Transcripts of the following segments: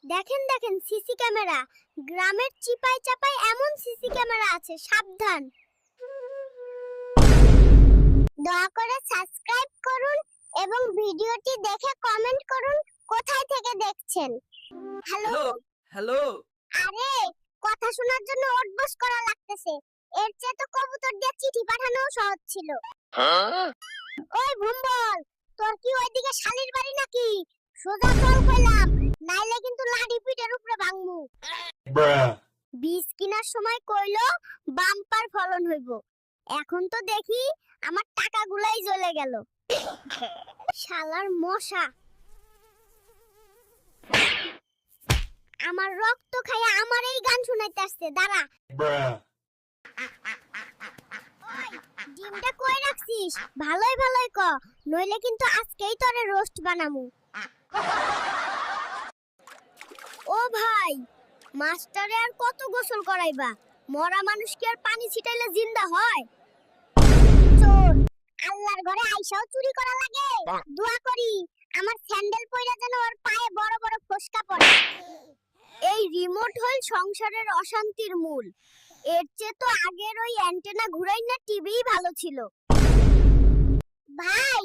দেখেন দেখেন CC camera. গ্রামের চিপায় চাপায় এমন সিসি ক্যামেরা আছে, সাবধান। দয়া করে সাবস্ক্রাইব করুন এবং ভিডিওটি দেখে কমেন্ট করুন কোথায় থেকে দেখছেন। Hello hello. আরে, কথা শোনার জন্য ওঠবস করা লাগতেছে। এর চেয়ে তো কবুতর দিয়ে চিঠি পাঠানো সহজ ছিল। ওই ভুম্বল, তোর কি ওইদিকে শালির বাড়ি নাকি? সোজা চল কইলাম, নাইলে কিন্তু লাঠি পিঠের উপরে ভাঙমু। বীজ কিনার সময় কইলো বাম্পার ফলন হইব, এখন তো দেখি আমার টাকাগুলাই জ্বলে গেল। শালার মশা আমার রক্ত খাইয়া আমার এই গান শুনাইতে আসছে। দাঁড়া, ওই ডিমটা কই রাখছিস? ভালোই ভালোই ক, নইলে কিন্তু আজকেই তোরে রোস্ট বানামু। ও ভাই, মাস্টারে আর কত গোসল করাইবা? মরা মানুষ কি আর পানি ছিটাইলে জিন্দা হয়? চোর আল্লাহর ঘরে আইসাও চুরি করা লাগে। দোয়া করি আমার স্যান্ডেল পয়রা যেন ওর পায়ে বড় বড় ফোসকা পড়ে। এই রিমোট হল সংসারের অশান্তির মূল। এর চেয়ে তো আগের ওই অ্যান্টেনা ঘুরাই না টিভিই ভালো ছিল। ভাই,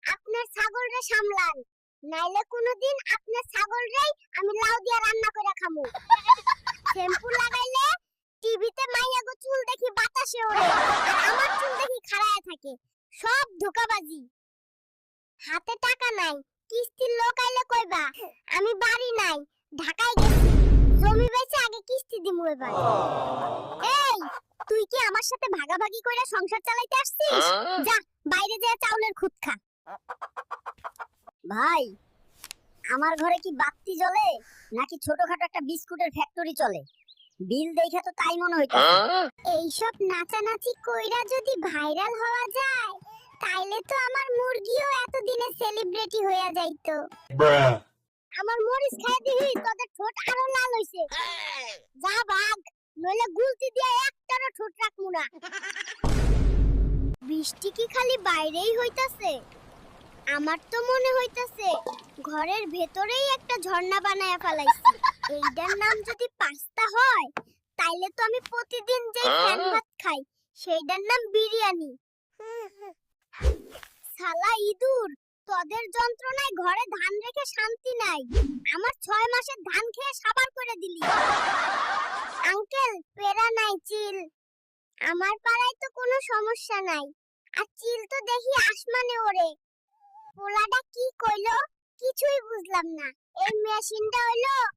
আপনার ছাগলরে সামলান, নাইলে কোনোদিন আপনার ছাগলরেই আমি লাউ দিয়া রান্না করে খামু। শ্যাম্পু লাগাইলে টিভিতে মাইয়াগো চুল দেখি বাতাসে ওড়ে, আর আমার চুল দেখি খাড়ায় থাকে। সব ধোঁকাবাজি। হাতে টাকা নাই, কিস্তির লোক আইলে কইবা আমি বাড়ি নাই, ঢাকায় গেছি, জমি বেচে আগে কিস্তি দিমু এবার। এই, তুই কি আমার সাথে ভাগাভাগি কইরা সংসার চালাইতে আসছিস? যা বাইরে যা চাউলের খুদ খা। ভাই, আমার ঘরে কি বাতি জ্বলে নাকি ছোটখাটো একটা বিস্কুটের ফ্যাক্টরি চলে? বিল দেখে তো তাই মনে হইতাছে। এইসব নাচানাচি কইরা যদি ভাইরাল হওয়া যায়, তাইলে তো আমার মুরগিও এতদিনে সেলিব্রিটি হইয়া যাইতো। আমার মরিচ খাই দিবি, তোদের ঠোঁট আরো লাল হইছে। যা ভাগ, নইলে গুলতি দিয়া একটারও ঠোঁট রাখমু না। বৃষ্টি কি খালি বাইরেই হইতাছে? আমার তো মনে হইতাছে ঘরের ভেতরেই একটা ঝর্ণা বানায়া ফেলাইছি। এইটার নাম যদি পাস্তা হয়, তাইলে তো আমি প্রতিদিন যেই ফ্যান ভাত খাই সেইটার নাম বিরিয়ানি। শালা ইঁদুর, তোদের যন্ত্রণায় ঘরে ধান রেখে শান্তি নাই। আমার 6 মাসের ধান খেয়ে সাবার করে দিলি। আঙ্কেল, পেরা নাই, চিল। আমার পাড়ায় তো কোনো সমস্যা নাই, আর চিল তো দেখি আসমানে ওড়ে। পোলাটা কি কইলো কিছুই বুঝলাম না। এই মেশিনটা হইলো